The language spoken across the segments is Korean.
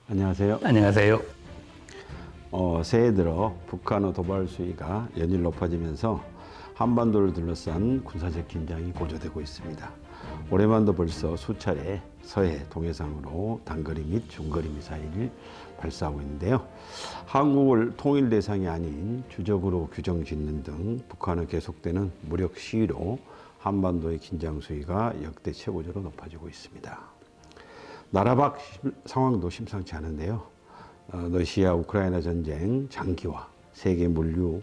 안녕하세요. 안녕하세요. 새해 들어 북한의 도발 수위가 연일 높아지면서 한반도를 둘러싼 군사적 긴장이 고조되고 있습니다. 올해만도 벌써 수차례 서해 동해상으로 단거리 및 중거리 미사일을 발사하고 있는데요. 한국을 통일 대상이 아닌 주적으로 규정 짓는 등 북한의 계속되는 무력 시위로 한반도의 긴장 수위가 역대 최고조로 높아지고 있습니다. 나라 밖 상황도 심상치 않은데요. 러시아 우크라이나 전쟁 장기화, 세계 물류,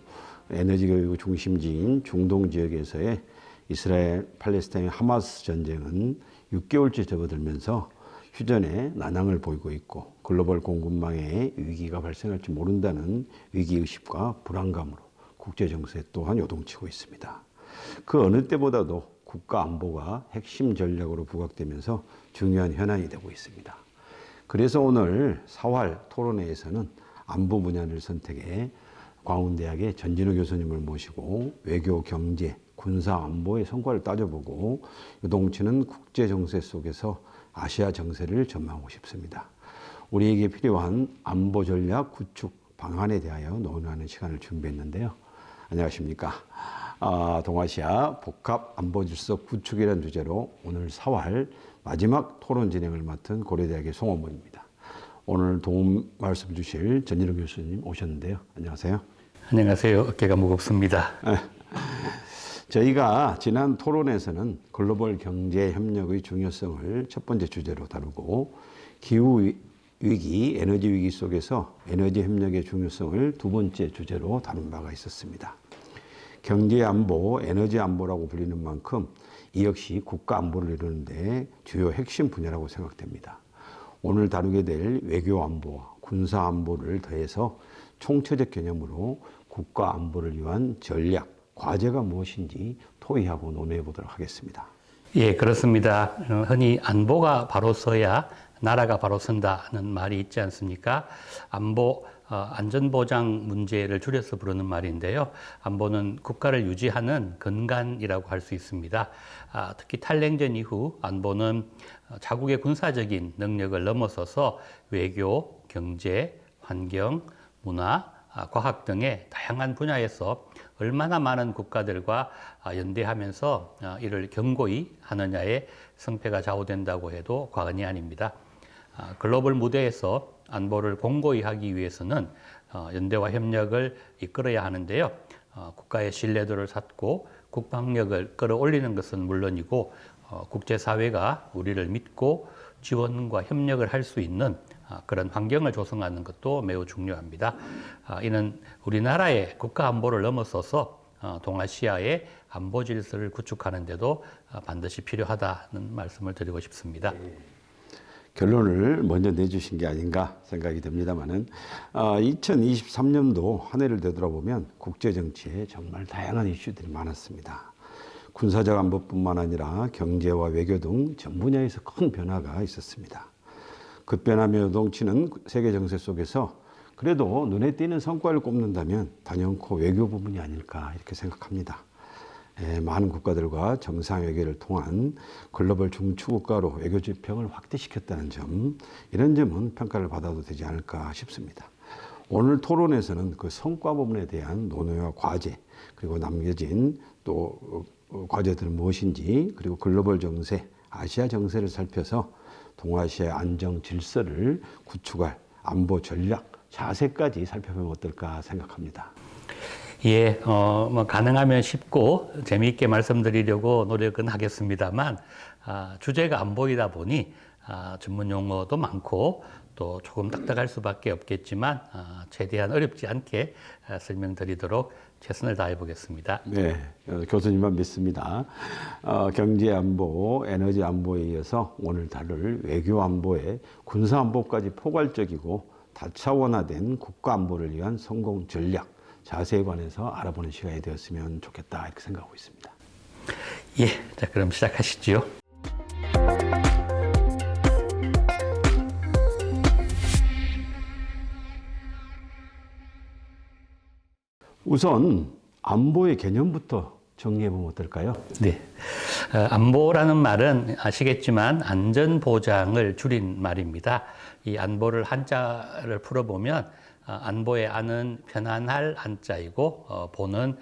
에너지 교육 중심지인 중동 지역에서의 이스라엘 팔레스타인 하마스 전쟁은 6개월째 접어들면서 휴전에 난항을 보이고 있고 글로벌 공급망에 위기가 발생할지 모른다는 위기의식과 불안감으로 국제정세 또한 요동치고 있습니다. 그 어느 때보다도 국가 안보가 핵심 전략으로 부각되면서 중요한 현안이 되고 있습니다. 그래서 오늘 4월 토론회에서는 안보 분야를 선택해 광운대학의 전진우 교수님을 모시고 외교, 경제, 군사 안보의 성과를 따져보고 요동치는 국제 정세 속에서 아시아 정세를 전망하고 싶습니다. 우리에게 필요한 안보 전략 구축 방안에 대하여 논의하는 시간을 준비했는데요. 안녕하십니까. 동아시아 복합 안보 질서 구축이라는 주제로 오늘 4월 마지막 토론 진행을 맡은 고려대학의 송원모입니다. 오늘 도움 말씀 주실 전진우 교수님 오셨는데요. 안녕하세요. 안녕하세요. 어깨가 무겁습니다. 저희가 지난 토론에서는 글로벌 경제 협력의 중요성을 첫 번째 주제로 다루고 기후 위기, 에너지 위기 속에서 에너지 협력의 중요성을 두 번째 주제로 다룬 바가 있었습니다. 경제 안보, 에너지 안보라고 불리는 만큼 이 역시 국가 안보를 이루는데 주요 핵심 분야라고 생각됩니다. 오늘 다루게 될 외교 안보와 군사 안보를 더해서 총체적 개념으로 국가 안보를 위한 전략, 과제가 무엇인지 토의하고 논의해 보도록 하겠습니다. 예, 그렇습니다. 흔히 안보가 바로 서야 나라가 바로 선다는 말이 있지 않습니까? 안보, 안전보장 문제를 줄여서 부르는 말인데요. 안보는 국가를 유지하는 근간이라고 할 수 있습니다. 특히 탈냉전 이후 안보는 자국의 군사적인 능력을 넘어서서 외교, 경제, 환경, 문화, 과학 등의 다양한 분야에서 얼마나 많은 국가들과 연대하면서 이를 견고히 하느냐에 성패가 좌우된다고 해도 과언이 아닙니다. 글로벌 무대에서 안보를 공고히 하기 위해서는 연대와 협력을 이끌어야 하는데요. 국가의 신뢰도를 쌓고 국방력을 끌어올리는 것은 물론이고 국제사회가 우리를 믿고 지원과 협력을 할 수 있는 그런 환경을 조성하는 것도 매우 중요합니다. 이는 우리나라의 국가 안보를 넘어서서 동아시아의 안보 질서를 구축하는 데도 반드시 필요하다는 말씀을 드리고 싶습니다. 결론을 먼저 내주신 게 아닌가 생각이 듭니다만은 2023년도 한 해를 되돌아보면 국제정치에 정말 다양한 이슈들이 많았습니다. 군사적 안보뿐만 아니라 경제와 외교 등 전 분야에서 큰 변화가 있었습니다. 급변하며 요동치는 세계 정세 속에서 그래도 눈에 띄는 성과를 꼽는다면 단연코 외교 부분이 아닐까 이렇게 생각합니다. 많은 국가들과 정상 외교를 통한 글로벌 중추국가로 외교 지평을 확대시켰다는 점, 이런 점은 평가를 받아도 되지 않을까 싶습니다. 오늘 토론에서는 그 성과 부분에 대한 논의와 과제, 그리고 남겨진 또 과제들은 무엇인지, 그리고 글로벌 정세, 아시아 정세를 살펴서 동아시아 안정 질서를 구축할 안보 전략, 자세까지 살펴보면 어떨까 생각합니다. 예, 가능하면 쉽고 재미있게 말씀드리려고 노력은 하겠습니다만, 주제가 안 보이다 보니, 전문 용어도 많고, 또 조금 딱딱할 수밖에 없겠지만, 최대한 어렵지 않게 설명드리도록 최선을 다해 보겠습니다. 네, 교수님만 믿습니다. 경제 안보, 에너지 안보에 이어서 오늘 다룰 외교 안보에 군사 안보까지 포괄적이고 다차원화된 국가 안보를 위한 성공 전략, 자세에 관해서 알아보는 시간이 되었으면 좋겠다 이렇게 생각하고 있습니다. 예, 자 그럼 시작하시죠. 우선 안보의 개념부터 정리해보면 어떨까요? 네. 안보라는 말은 아시겠지만 안전보장을 줄인 말입니다. 이 안보를 한자를 풀어보면 안보의 안은 편안할 안자이고 보는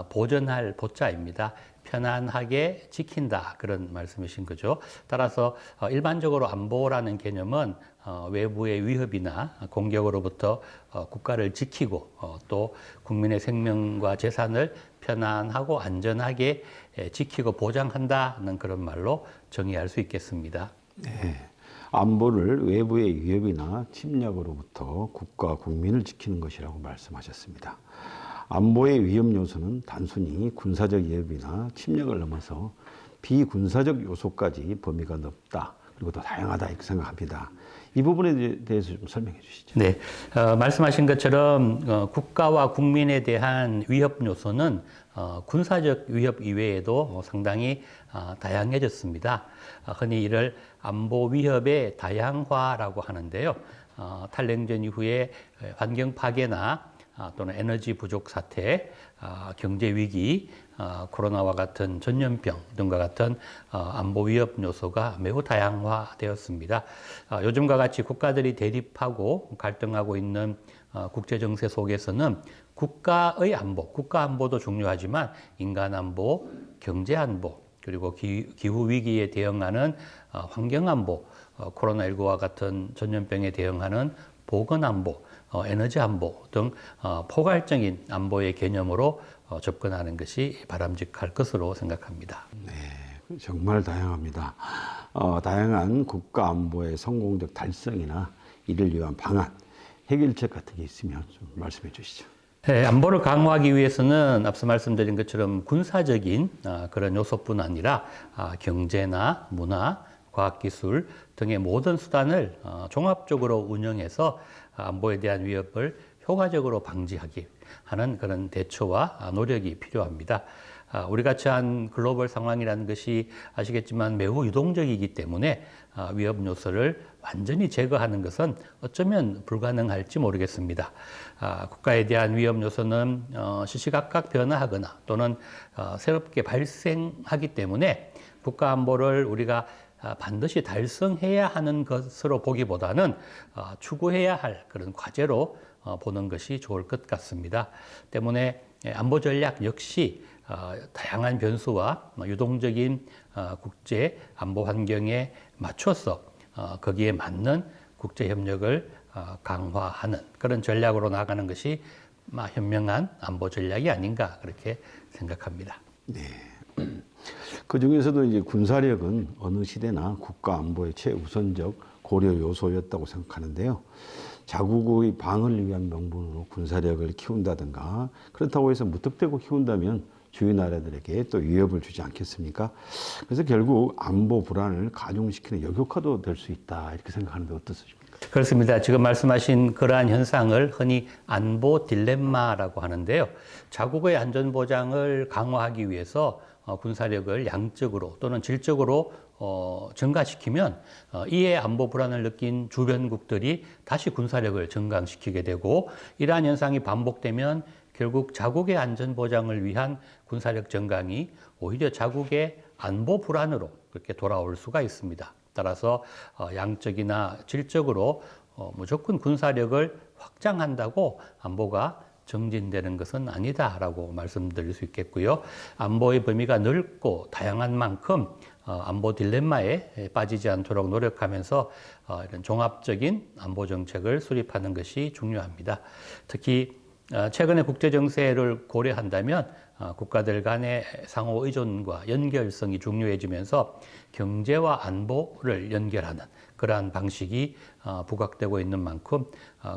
보전할 보자입니다. 편안하게 지킨다 그런 말씀이신 거죠. 따라서 일반적으로 안보라는 개념은 외부의 위협이나 공격으로부터 국가를 지키고 또 국민의 생명과 재산을 편안하고 안전하게 지키고 보장한다는 그런 말로 정의할 수 있겠습니다. 네. 안보를 외부의 위협이나 침략으로부터 국가, 국민을 지키는 것이라고 말씀하셨습니다. 안보의 위험 요소는 단순히 군사적 위협이나 침략을 넘어서 비군사적 요소까지 범위가 넓다. 그리고 더 다양하다 이렇게 생각합니다. 이 부분에 대해서 좀 설명해 주시죠. 네, 말씀하신 것처럼 국가와 국민에 대한 위협 요소는 군사적 위협 이외에도 상당히 다양해졌습니다. 흔히 이를 안보 위협의 다양화라고 하는데요. 탈냉전 이후에 환경 파괴나 또는 에너지 부족 사태, 경제 위기, 코로나와 같은 전염병 등과 같은 안보 위협 요소가 매우 다양화되었습니다. 요즘과 같이 국가들이 대립하고 갈등하고 있는 국제 정세 속에서는 국가의 안보, 국가 안보도 중요하지만 인간 안보, 경제 안보, 그리고 기후 위기에 대응하는 환경 안보, 코로나19와 같은 전염병에 대응하는 보건 안보, 에너지 안보 등 포괄적인 안보의 개념으로 접근하는 것이 바람직할 것으로 생각합니다. 네, 정말 다양합니다. 다양한 국가 안보의 성공적 달성이나 이를 위한 방안, 해결책 같은 게 있으면 좀 말씀해 주시죠. 네, 안보를 강화하기 위해서는 앞서 말씀드린 것처럼 군사적인 그런 요소뿐 아니라 경제나 문화, 과학기술 등의 모든 수단을 종합적으로 운영해서 안보에 대한 위협을 효과적으로 방지하기 하는 그런 대처와 노력이 필요합니다. 우리가 처한 글로벌 상황이라는 것이 아시겠지만 매우 유동적이기 때문에 위협 요소를 완전히 제거하는 것은 어쩌면 불가능할지 모르겠습니다. 국가에 대한 위협 요소는 시시각각 변화하거나 또는 새롭게 발생하기 때문에 국가 안보를 우리가 반드시 달성해야 하는 것으로 보기보다는 추구해야 할 그런 과제로 보는 것이 좋을 것 같습니다. 때문에 안보 전략 역시 다양한 변수와 유동적인 국제 안보 환경에 맞춰서 거기에 맞는 국제 협력을 강화하는 그런 전략으로 나가는 것이 현명한 안보 전략이 아닌가 그렇게 생각합니다. 네. 그 중에서도 이제 군사력은 어느 시대나 국가 안보의 최우선적 고려 요소였다고 생각하는데요. 자국의 방을 위한 명분으로 군사력을 키운다든가 그렇다고 해서 무턱대고 키운다면 주위 나라들에게 또 위협을 주지 않겠습니까? 그래서 결국 안보 불안을 가중시키는 역효과도 될 수 있다 이렇게 생각하는데 어떻습니까? 그렇습니다. 지금 말씀하신 그러한 현상을 흔히 안보 딜레마라고 하는데요. 자국의 안전 보장을 강화하기 위해서 군사력을 양적으로 또는 질적으로 증가시키면 이에 안보 불안을 느낀 주변국들이 다시 군사력을 증강시키게 되고 이러한 현상이 반복되면 결국 자국의 안전 보장을 위한 군사력 증강이 오히려 자국의 안보 불안으로 그렇게 돌아올 수가 있습니다. 따라서 양적이나 질적으로 무조건 군사력을 확장한다고 안보가 정진되는 것은 아니다라고 말씀드릴 수 있겠고요. 안보의 범위가 넓고 다양한 만큼 안보 딜레마에 빠지지 않도록 노력하면서 이런 종합적인 안보 정책을 수립하는 것이 중요합니다. 특히 최근의 국제 정세를 고려한다면 국가들 간의 상호 의존과 연결성이 중요해지면서 경제와 안보를 연결하는 그러한 방식이 부각되고 있는 만큼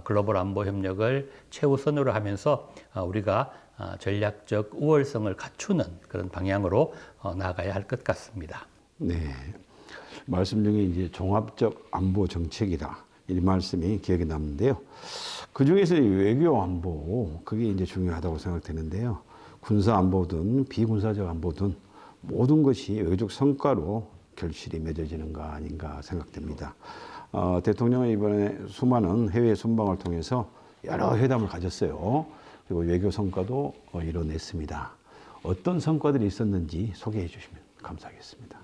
글로벌 안보 협력을 최우선으로 하면서 우리가 전략적 우월성을 갖추는 그런 방향으로 나아가야 할 것 같습니다. 네, 말씀 중에 이제 종합적 안보 정책이다 이 말씀이 기억에 남는데요. 그 중에서 외교 안보 그게 이제 중요하다고 생각되는데요. 군사 안보든 비군사적 안보든 모든 것이 외교적 성과로 결실이 맺어지는 거 아닌가 생각됩니다. 대통령은 이번에 수많은 해외 순방을 통해서 여러 회담을 가졌어요. 그리고 외교 성과도 이뤄냈습니다. 어떤 성과들이 있었는지 소개해 주시면 감사하겠습니다.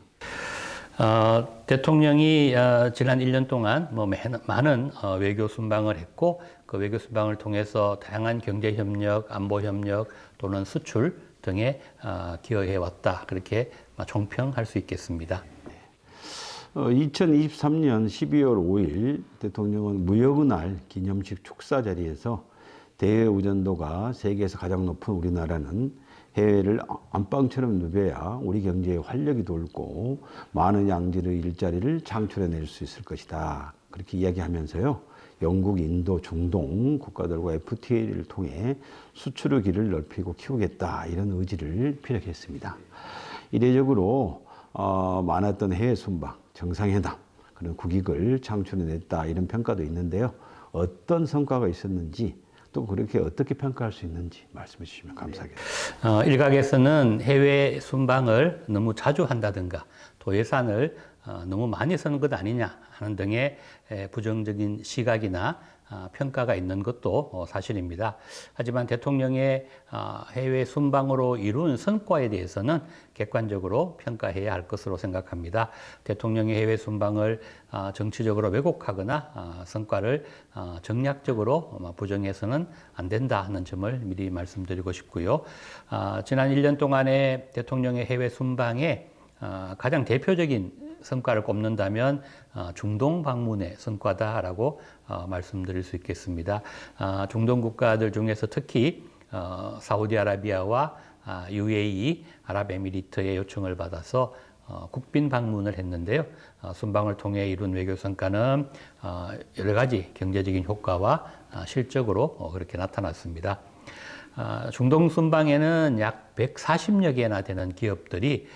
대통령이 지난 1년 동안 많은 외교 순방을 했고 그 외교 순방을 통해서 다양한 경제 협력, 안보 협력 또는 수출 등에 기여해 왔다. 그렇게 총평할 수 있겠습니다. 2023년 12월 5일 대통령은 무역의 날 기념식 축사 자리에서 대외 의존도가 세계에서 가장 높은 우리나라는 해외를 안방처럼 누벼야 우리 경제에 활력이 돌고 많은 양질의 일자리를 창출해낼 수 있을 것이다. 그렇게 이야기하면서요. 영국, 인도, 중동 국가들과 FTA를 통해 수출의 길을 넓히고 키우겠다. 이런 의지를 피력했습니다. 이례적으로 많았던 해외 순방, 정상회담, 그런 국익을 창출해냈다. 이런 평가도 있는데요. 어떤 성과가 있었는지 또 그렇게 어떻게 평가할 수 있는지 말씀해 주시면 감사하겠습니다. 일각에서는 해외 순방을 너무 자주 한다든가 또 예산을 너무 많이 쓰는 것 아니냐 하는 등의 부정적인 시각이나 평가가 있는 것도 사실입니다. 하지만 대통령의 해외 순방으로 이룬 성과에 대해서는 객관적으로 평가해야 할 것으로 생각합니다. 대통령의 해외 순방을 정치적으로 왜곡하거나 성과를 정략적으로 부정해서는 안 된다 하는 점을 미리 말씀드리고 싶고요. 지난 1년 동안의 대통령의 해외 순방에 가장 대표적인 성과를 꼽는다면 중동 방문의 성과다라고 말씀드릴 수 있겠습니다. 중동 국가들 중에서 특히 사우디아라비아와 UAE, 아랍에미리트의 요청을 받아서 국빈 방문을 했는데요. 순방을 통해 이룬 외교 성과는 여러 가지 경제적인 효과와 실적으로 그렇게 나타났습니다. 중동 순방에는 약 140여 개나 되는 기업들이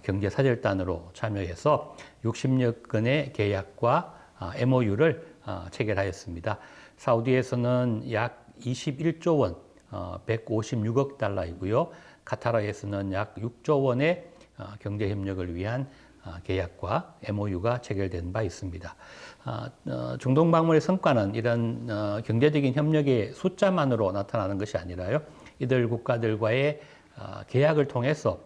경제사절단으로 참여해서 60여 건의 계약과 MOU를 체결하였습니다. 사우디에서는 약 21조 원, 156억 달러이고요. 카타르에서는 약 6조 원의 경제협력을 위한 계약과 MOU가 체결된 바 있습니다. 중동 방문의 성과는 이런 경제적인 협력의 숫자만으로 나타나는 것이 아니라요. 이들 국가들과의 계약을 통해서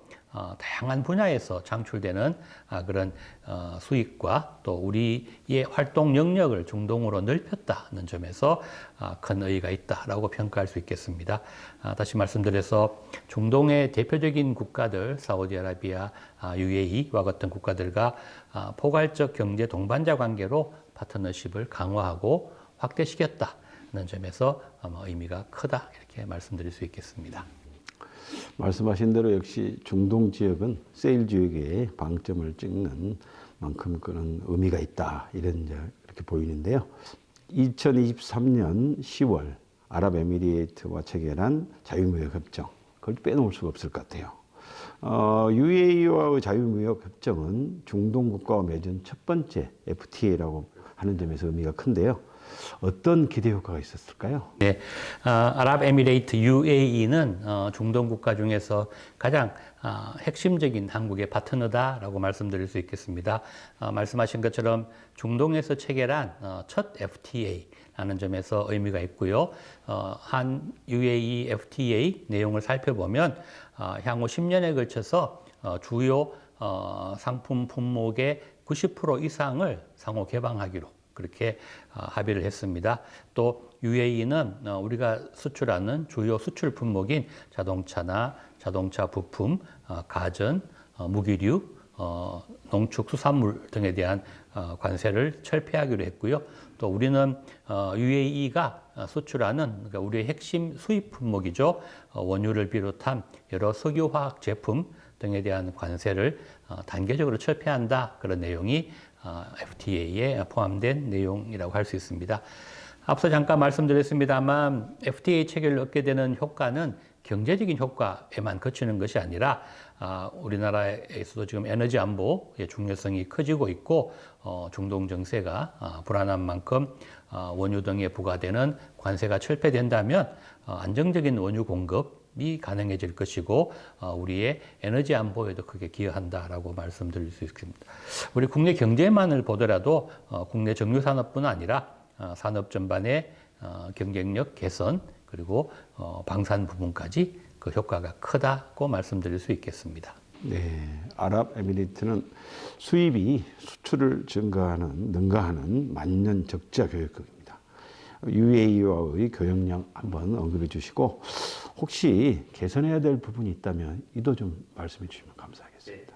다양한 분야에서 창출되는 그런 수익과 또 우리의 활동 영역을 중동으로 넓혔다는 점에서 큰 의의가 있다라고 평가할 수 있겠습니다. 다시 말씀드려서 중동의 대표적인 국가들, 사우디아라비아, UAE와 같은 국가들과 포괄적 경제 동반자 관계로 파트너십을 강화하고 확대시켰다는 점에서 의미가 크다 이렇게 말씀드릴 수 있겠습니다. 말씀하신 대로 역시 중동 지역은 세일 지역에 방점을 찍는 만큼 그런 의미가 있다 이런 이렇게 보이는데요. 2023년 10월 아랍에미리트와 체결한 자유무역 협정 그걸 빼놓을 수가 없을 것 같아요. UAE와의 자유무역 협정은 중동 국가와 맺은 첫 번째 FTA라고 하는 점에서 의미가 큰데요. 어떤 기대 효과가 있었을까요? 네, 아랍에미레이트 UAE는 중동 국가 중에서 가장 핵심적인 한국의 파트너다라고 말씀드릴 수 있겠습니다. 말씀하신 것처럼 중동에서 체결한 첫 FTA라는 점에서 의미가 있고요. 한 UAE FTA 내용을 살펴보면 향후 10년에 걸쳐서 주요 상품 품목의 90% 이상을 상호 개방하기로 그렇게 합의를 했습니다. 또 UAE는 우리가 수출하는 주요 수출 품목인 자동차나 자동차 부품, 가전, 무기류, 농축수산물 등에 대한 관세를 철폐하기로 했고요. 또 우리는 UAE가 수출하는 그러니까 우리의 핵심 수입 품목이죠. 원유를 비롯한 여러 석유화학 제품 등에 대한 관세를 단계적으로 철폐한다. 그런 내용이 FTA에 포함된 내용이라고 할 수 있습니다. 앞서 잠깐 말씀드렸습니다만 FTA 체결을 얻게 되는 효과는 경제적인 효과에만 그치는 것이 아니라 우리나라에서도 지금 에너지 안보의 중요성이 커지고 있고 중동 정세가 불안한 만큼 원유 등에 부과되는 관세가 철폐된다면 안정적인 원유 공급이 가능해질 것이고 우리의 에너지 안보에도 크게 기여한다라고 말씀드릴 수 있습니다. 우리 국내 경제만을 보더라도 국내 정유 산업뿐 아니라 산업 전반의 경쟁력 개선 그리고 방산 부분까지 그 효과가 크다고 말씀드릴 수 있겠습니다. 네, 아랍에미리트는 수입이 수출을 능가하는 만년 적자 교역국입니다. UAE와의 교역량 한번 언급해 주시고 혹시 개선해야 될 부분이 있다면 이도 좀 말씀해 주시면 감사하겠습니다.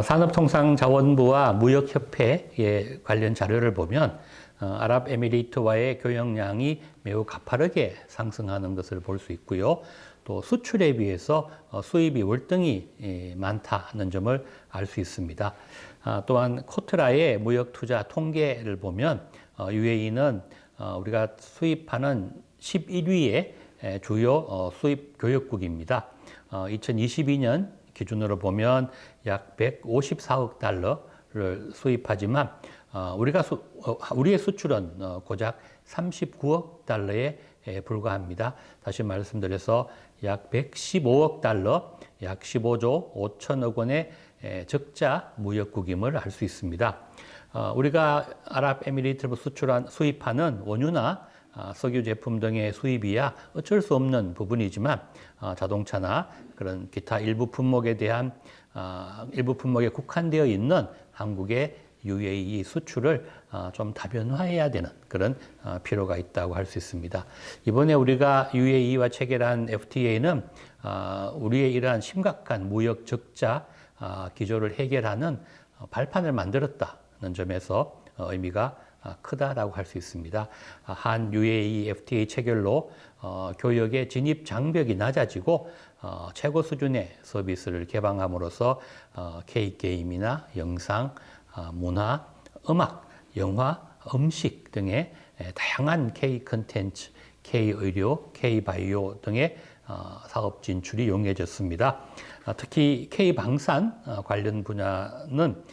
산업통상자원부와 무역협회의 관련 자료를 보면 아랍에미리트와의 교역량이 매우 가파르게 상승하는 것을 볼 수 있고요. 또 수출에 비해서 수입이 월등히 많다는 점을 알 수 있습니다. 또한 코트라의 무역투자 통계를 보면 UAE는 우리가 수입하는 11위의 주요 수입 교역국입니다. 2022년 기준으로 보면 약 154억 달러를 수입하지만 우리의 수출은 고작 39억 달러에 불과합니다. 다시 말씀드려서 약 115억 달러, 약 15조 5천억 원의 적자 무역국임을 알 수 있습니다. 우리가 아랍에미리트로 수입하는 원유나 석유 제품 등의 수입이야 어쩔 수 없는 부분이지만 자동차나 그런 기타 일부 품목에 대한 일부 품목에 국한되어 있는 한국의 UAE 수출을 좀 다변화해야 되는 그런 필요가 있다고 할 수 있습니다. 이번에 우리가 UAE와 체결한 FTA는 우리의 이러한 심각한 무역 적자 기조를 해결하는 발판을 만들었다는 점에서 의미가 크다라고 할 수 있습니다. 한 UAE FTA 체결로 교역의 진입 장벽이 낮아지고 최고 수준의 서비스를 개방함으로써 K게임이나 영상, 문화, 음악, 영화, 음식 등의 다양한 K 컨텐츠, K 의료, K 바이오 등의 사업 진출이 용이해졌습니다. 특히 K 방산 관련 분야는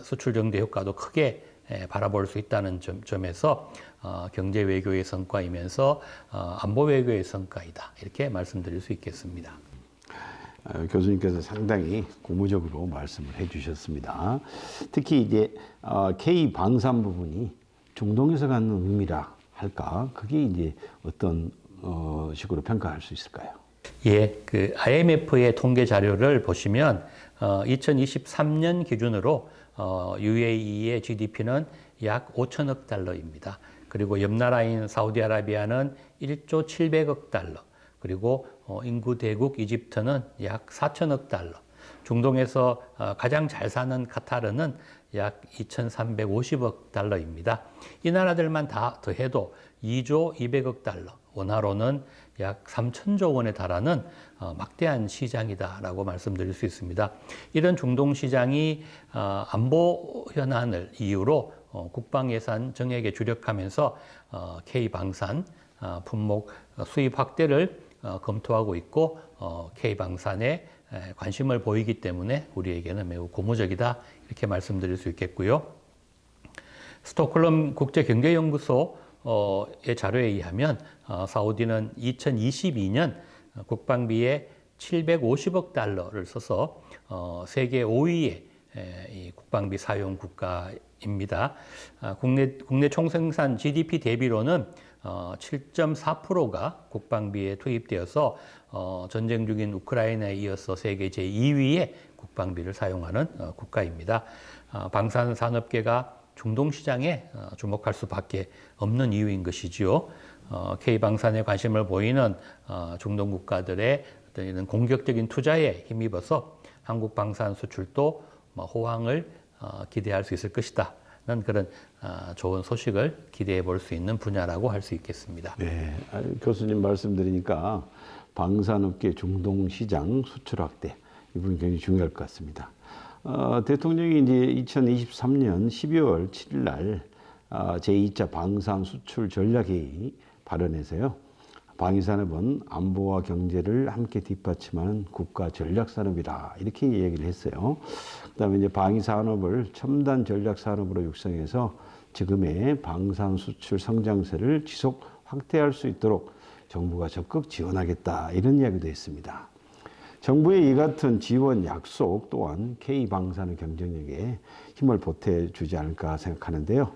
수출 정대 효과도 크게 바라볼 수 있다는 점에서 경제 외교의 성과이면서 안보 외교의 성과이다 이렇게 말씀드릴 수 있겠습니다. 교수님께서 상당히 고무적으로 말씀을 해주셨습니다. 특히 이제 K 방산 부분이 중동에서 갖는 의미라 할까? 그게 이제 어떤 식으로 평가할 수 있을까요? 예, 그 IMF의 통계 자료를 보시면 2023년 기준으로 UAE의 GDP는 약 5천억 달러입니다. 그리고 옆 나라인 사우디아라비아는 1조 700억 달러, 그리고 인구 대국 이집트는 약 4천억 달러, 중동에서 가장 잘 사는 카타르는 약 2,350억 달러입니다. 이 나라들만 다 더해도 2조 200억 달러, 원화로는 약 3천조 원에 달하는 막대한 시장이다라고 말씀드릴 수 있습니다. 이런 중동 시장이 안보 현안을 이유로 국방 예산 정액에 주력하면서 K 방산 품목 수입 확대를 검토하고 있고 K 방산에 관심을 보이기 때문에 우리에게는 매우 고무적이다 이렇게 말씀드릴 수 있겠고요. 스톡홀름 국제경제연구소의 자료에 의하면 사우디는 2022년 국방비에 750억 달러를 써서 세계 5위의 국방비 사용 국가입니다. 국내 총생산 GDP 대비로는 7.4%가 국방비에 투입되어서 전쟁 중인 우크라이나에 이어서 세계 제2위의 국방비를 사용하는 국가입니다. 방산산업계가 중동 시장에 주목할 수밖에 없는 이유인 것이지요. K방산에 관심을 보이는 중동 국가들의 이런 공격적인 투자에 힘입어서 한국 방산 수출도 호황을 기대할 수 있을 것이다. 는 그런 좋은 소식을 기대해 볼 수 있는 분야라고 할 수 있겠습니다. 네, 교수님 말씀드리니까 방산업계 중동 시장 수출 확대 이 부분이 굉장히 중요할 것 같습니다. 대통령이 이제 2023년 12월 7일 날 제2차 방산 수출 전략회의 발언에서요. 방위산업은 안보와 경제를 함께 뒷받침하는 국가 전략산업이다. 이렇게 얘기를 했어요. 그 다음에 이제 방위산업을 첨단 전략산업으로 육성해서 지금의 방산 수출 성장세를 지속 확대할 수 있도록 정부가 적극 지원하겠다. 이런 이야기도 했습니다. 정부의 이 같은 지원 약속 또한 K방산의 경쟁력에 힘을 보태주지 않을까 생각하는데요.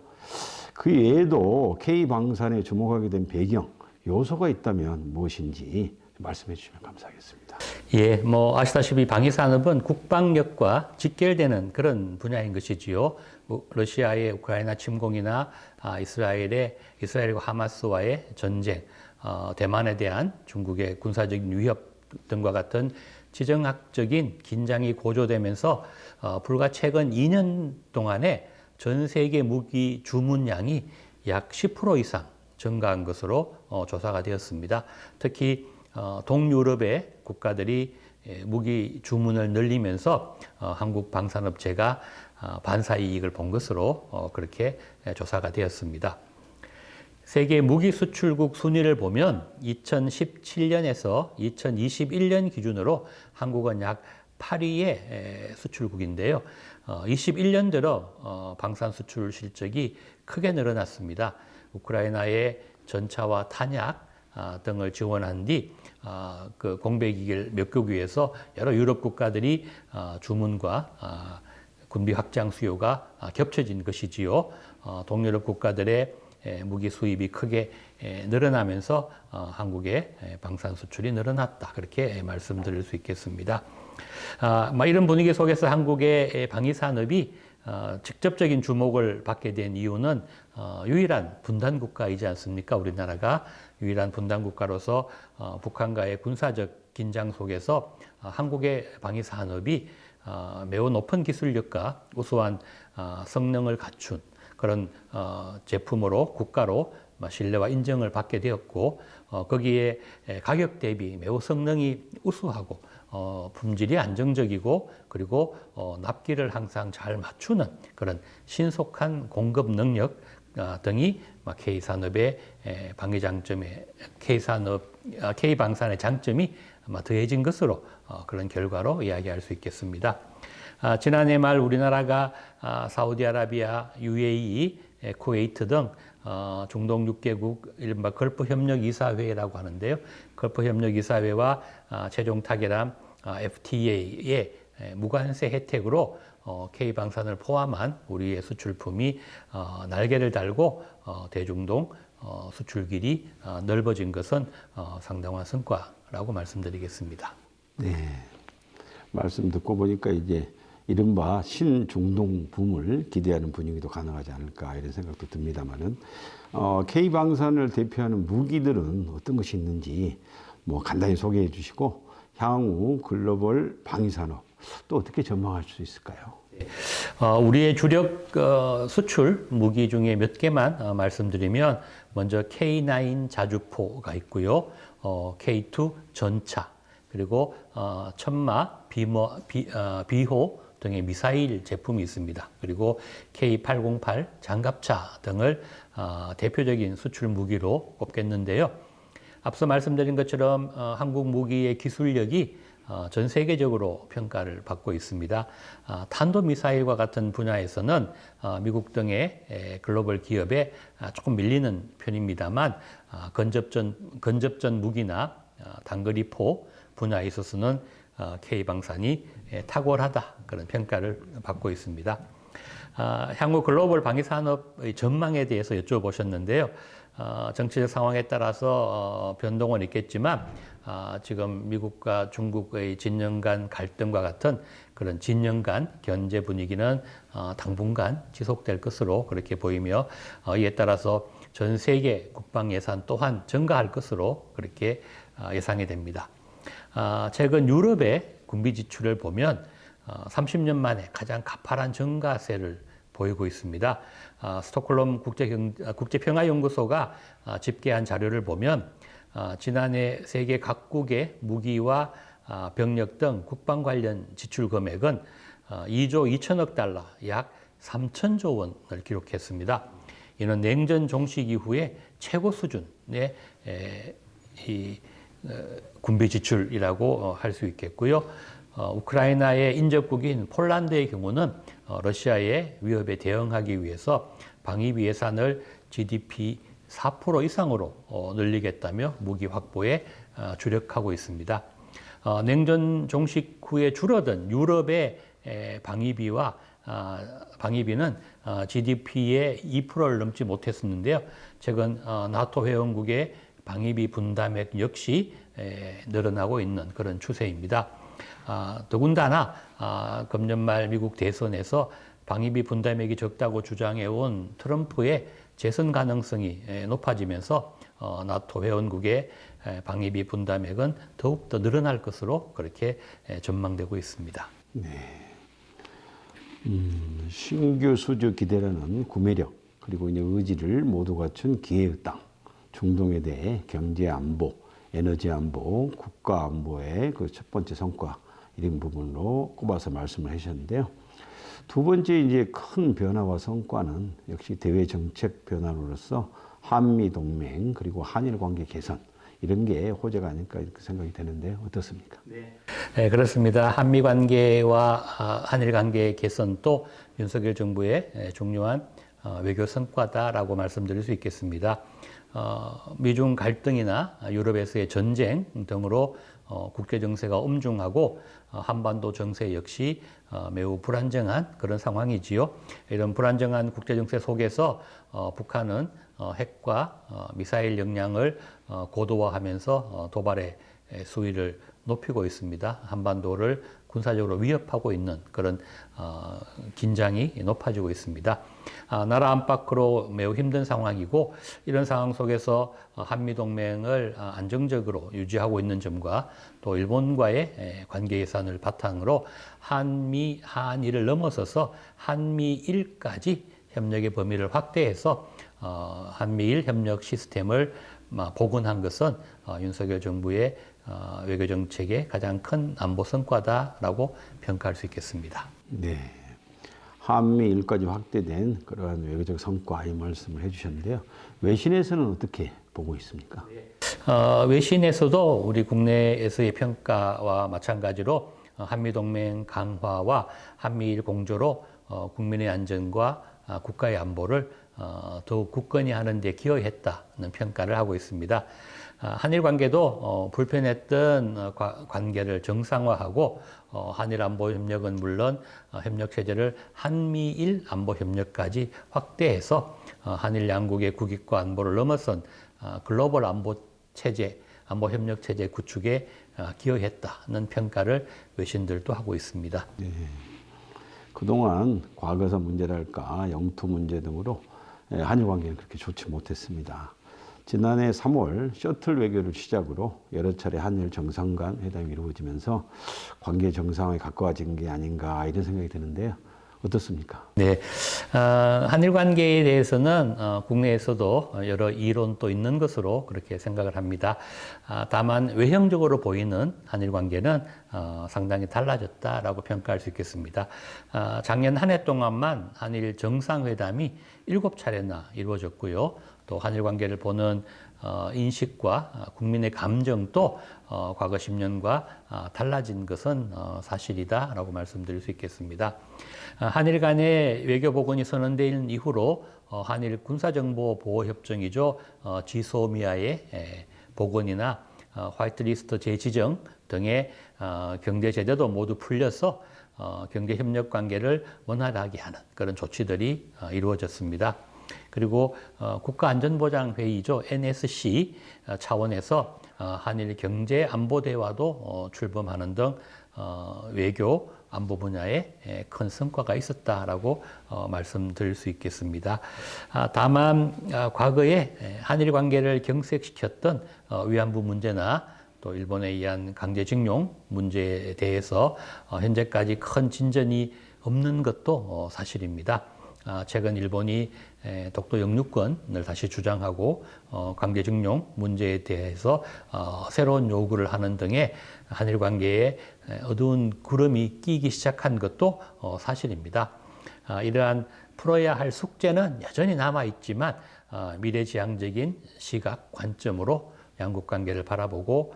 그 외에도 K방산에 주목하게 된 배경, 요소가 있다면 무엇인지 말씀해 주시면 감사하겠습니다. 예, 뭐 아시다시피 방위산업은 국방력과 직결되는 그런 분야인 것이지요. 러시아의 우크라이나 침공이나 이스라엘과 하마스와의 전쟁, 대만에 대한 중국의 군사적인 위협 등과 같은 지정학적인 긴장이 고조되면서 불과 최근 2년 동안에 전 세계 무기 주문량이 약 10% 이상 증가한 것으로 조사가 되었습니다. 특히 동유럽의 국가들이 무기 주문을 늘리면서 한국 방산업체가 반사 이익을 본 것으로 그렇게 조사가 되었습니다. 세계 무기 수출국 순위를 보면 2017년에서 2021년 기준으로 한국은 약 8위의 수출국인데요. 21년 들어 방산 수출 실적이 크게 늘어났습니다. 우크라이나의 전차와 탄약 등을 지원한 뒤 그 공백기를 메꾸기 위해서 여러 유럽 국가들이 주문과 군비 확장 수요가 겹쳐진 것이지요. 동유럽 국가들의 무기 수입이 크게 늘어나면서 한국의 방산 수출이 늘어났다. 그렇게 말씀드릴 수 있겠습니다. 이런 분위기 속에서 한국의 방위 산업이 직접적인 주목을 받게 된 이유는 유일한 분단 국가이지 않습니까? 우리나라가 유일한 분단 국가로서 북한과의 군사적 긴장 속에서 한국의 방위 산업이 매우 높은 기술력과 우수한 성능을 갖춘 그런 제품으로 국가로 신뢰와 인정을 받게 되었고 거기에 가격 대비 매우 성능이 우수하고 품질이 안정적이고 그리고 납기를 항상 잘 맞추는 그런 신속한 공급 능력 등이 K산업의 방위 장점에 K방산의 장점이 더해진 것으로 그런 결과로 이야기할 수 있겠습니다. 지난해 말 우리나라가 사우디아라비아, UAE, 쿠웨이트 등 중동 6개국 이른바 걸프협력이사회라고 하는데요. 걸프협력이사회와 최종 타결한 FTA의 무관세 혜택으로 K방산을 포함한 우리의 수출품이 날개를 달고 대중동 수출 길이 넓어진 것은 상당한 성과라고 말씀드리겠습니다. 네, 말씀 듣고 보니까 이제 이른바 신중동 붐을 기대하는 분위기도 가능하지 않을까 이런 생각도 듭니다만은 K방산을 대표하는 무기들은 어떤 것이 있는지 뭐 간단히 소개해 주시고 향후 글로벌 방위산업 또 어떻게 전망할 수 있을까요? 우리의 주력 수출 무기 중에 몇 개만 말씀드리면 먼저 K9 자주포가 있고요. K2 전차 그리고 천마, 비호 등의 미사일 제품이 있습니다. 그리고 K808 장갑차 등을 대표적인 수출 무기로 꼽겠는데요. 앞서 말씀드린 것처럼 한국 무기의 기술력이 전 세계적으로 평가를 받고 있습니다. 탄도미사일과 같은 분야에서는 미국 등의 글로벌 기업에 조금 밀리는 편입니다만 건접전 무기나 단거리포 분야에 있어서는 K방산이 탁월하다 그런 평가를 받고 있습니다. 향후 글로벌 방위산업의 전망에 대해서 여쭤보셨는데요. 정치적 상황에 따라서 변동은 있겠지만 지금 미국과 중국의 진영 간 갈등과 같은 그런 진영 간 견제 분위기는 당분간 지속될 것으로 그렇게 보이며 이에 따라서 전 세계 국방 예산 또한 증가할 것으로 그렇게 예상이 됩니다. 최근 유럽의 군비 지출을 보면 30년 만에 가장 가파른 증가세를 보이고 있습니다. 스톡홀름 국제평화연구소가 집계한 자료를 보면 지난해 세계 각국의 무기와 병력 등 국방 관련 지출 금액은 2조 2천억 달러, 약 3천조 원을 기록했습니다. 이는 냉전 종식 이후에 최고 수준의 군비 지출이라고 할 수 있겠고요. 우크라이나의 인접국인 폴란드의 경우는 러시아의 위협에 대응하기 위해서 방위비 예산을 GDP 4% 이상으로 늘리겠다며 무기 확보에 주력하고 있습니다. 냉전 종식 후에 줄어든 유럽의 방위비는 GDP의 2%를 넘지 못했었는데요. 최근 나토 회원국의 방위비 분담액 역시 늘어나고 있는 그런 추세입니다. 더군다나 금년 말 미국 대선에서 방위비 분담액이 적다고 주장해온 트럼프의 재선 가능성이 높아지면서 나토 회원국의 방위비 분담액은 더욱더 늘어날 것으로 그렇게 전망되고 있습니다. 신규 수주 기대라는 구매력 그리고 이제 의지를 모두 갖춘 기회의 땅, 중동에 대해 경제 안보, 에너지 안보, 국가 안보의 그 첫 번째 성과 이런 부분으로 꼽아서 말씀을 하셨는데요. 두 번째 이제 큰 변화와 성과는 역시 대외 정책 변화로서 한미 동맹 그리고 한일 관계 개선 이런 게 호재가 아닐까 이렇게 생각이 되는데 어떻습니까? 네, 그렇습니다. 한미 관계와 한일 관계 개선도 윤석열 정부의 중요한 외교 성과다라고 말씀드릴 수 있겠습니다. 미중 갈등이나 유럽에서의 전쟁 등으로 국제 정세가 엄중하고 한반도 정세 역시 매우 불안정한 그런 상황이지요. 이런 불안정한 국제 정세 속에서 북한은 핵과 미사일 역량을 고도화하면서 도발의 수위를 높이고 있습니다. 한반도를 군사적으로 위협하고 있는 그런 긴장이 높아지고 있습니다. 나라 안팎으로 매우 힘든 상황이고 이런 상황 속에서 한미동맹을 안정적으로 유지하고 있는 점과 또 일본과의 관계 개선을 바탕으로 한일을 넘어서서 한미일까지 협력의 범위를 확대해서 한미일 협력 시스템을 복원한 것은 윤석열 정부의 외교 정책의 가장 큰 안보 성과다라고 평가할 수 있겠습니다. 네, 한미일까지 확대된 그러한 외교적 성과 이 말씀을 해주셨는데요. 외신에서는 어떻게 보고 있습니까? 외신에서도 우리 국내에서의 평가와 마찬가지로 한미동맹 강화와 한미일 공조로 국민의 안전과 국가의 안보를 더욱 굳건히 하는 데 기여했다는 평가를 하고 있습니다. 한일 관계도 불편했던 관계를 정상화하고 한일 안보 협력은 물론 협력 체제를 한미일 안보 협력까지 확대해서 한일 양국의 국익과 안보를 넘어선 글로벌 안보 체제, 안보 협력 체제 구축에 기여했다는 평가를 외신들도 하고 있습니다. 네. 그동안 과거사 문제랄까 영토 문제 등으로 한일 관계는 그렇게 좋지 못했습니다. 지난해 3월 셔틀 외교를 시작으로 여러 차례 한일 정상 간 회담이 이루어지면서 관계 정상화에 가까워진 게 아닌가 이런 생각이 드는데요. 어떻습니까? 네, 한일 관계에 대해서는 국내에서도 여러 이론도 있는 것으로 그렇게 생각을 합니다. 다만 외형적으로 보이는 한일 관계는 상당히 달라졌다라고 평가할 수 있겠습니다. 작년 한 해 동안만 한일 정상회담이 7차례나 이루어졌고요. 또 한일 관계를 보는 인식과 국민의 감정도 과거 10년과 달라진 것은 사실이다라고 말씀드릴 수 있겠습니다. 한일 간의 외교 복원이 선언된 이후로 한일 군사정보보호협정이죠. 지소미아의 복원이나 화이트리스트 재지정 등의 경제 제재도 모두 풀려서 경제 협력 관계를 원활하게 하는 그런 조치들이 이루어졌습니다. 그리고 국가안전보장회의죠. NSC 차원에서 한일 경제안보대화도 출범하는 등 외교 안보 분야에 큰 성과가 있었다라고 말씀드릴 수 있겠습니다. 다만 과거에 한일 관계를 경색시켰던 위안부 문제나 또 일본에 의한 강제징용 문제에 대해서 현재까지 큰 진전이 없는 것도 사실입니다. 최근 일본이 독도 영유권을 다시 주장하고 강제징용 문제에 대해서 새로운 요구를 하는 등의 한일 관계에 어두운 구름이 끼기 시작한 것도 사실입니다. 이러한 풀어야 할 숙제는 여전히 남아있지만 미래지향적인 시각, 관점으로 양국 관계를 바라보고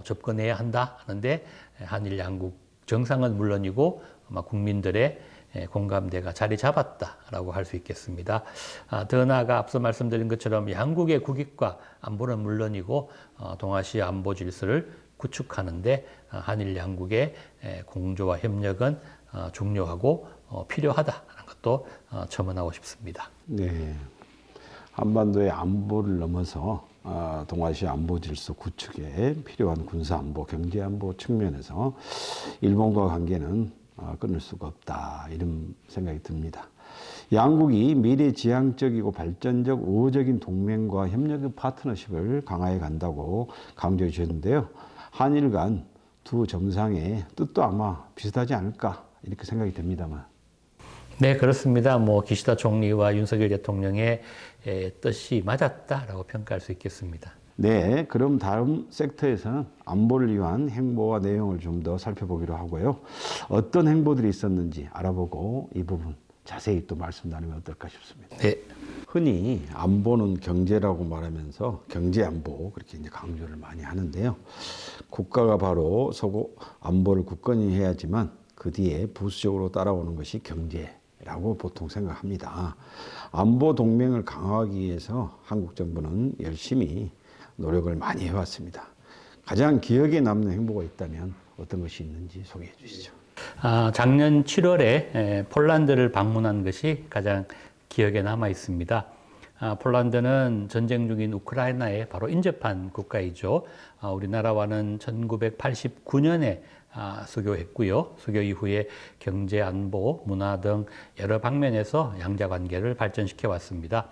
접근해야 한다 하는데 한일 양국 정상은 물론이고 아마 국민들의 공감대가 자리 잡았다라고 할 수 있겠습니다. 더 나아가 앞서 말씀드린 것처럼 양국의 국익과 안보는 물론이고 동아시아 안보 질서를 구축하는데 한일 양국의 공조와 협력은 중요하고 필요하다는 것도 첨언하고 싶습니다. 네, 한반도의 안보를 넘어서 동아시아 안보 질서 구축에 필요한 군사 안보, 경제 안보 측면에서 일본과 관계는 끊을 수가 없다, 이런 생각이 듭니다. 양국이 미래지향적이고 발전적 우호적인 동맹과 협력의 파트너십을 강화해 간다고 강조해 주셨는데요. 한일 간 두 정상의 뜻도 아마 비슷하지 않을까, 이렇게 생각이 됩니다만. 네, 그렇습니다. 기시다 총리와 윤석열 대통령의 뜻이 맞았다라고 평가할 수 있겠습니다. 네, 그럼 다음 섹터에서는 안보를 위한 행보와 내용을 좀 더 살펴보기로 하고요. 어떤 행보들이 있었는지 알아보고 이 부분 자세히 또 말씀 나누면 어떨까 싶습니다. 네. 흔히 안보는 경제라고 말하면서 경제 안보, 그렇게 이제 강조를 많이 하는데요. 국가가 바로 서고 안보를 굳건히 해야지만 그 뒤에 부수적으로 따라오는 것이 경제라고 보통 생각합니다. 안보 동맹을 강화하기 위해서 한국 정부는 열심히 노력을 많이 해왔습니다. 가장 기억에 남는 행보가 있다면 어떤 것이 있는지 소개해 주시죠. 작년 7월에 폴란드를 방문한 것이 가장 기억에 남아 있습니다. 폴란드는 전쟁 중인 우크라이나에 바로 인접한 국가이죠. 우리나라와는 1989년에 수교했고요. 수교 이후에 경제, 안보, 문화 등 여러 방면에서 양자 관계를 발전시켜 왔습니다.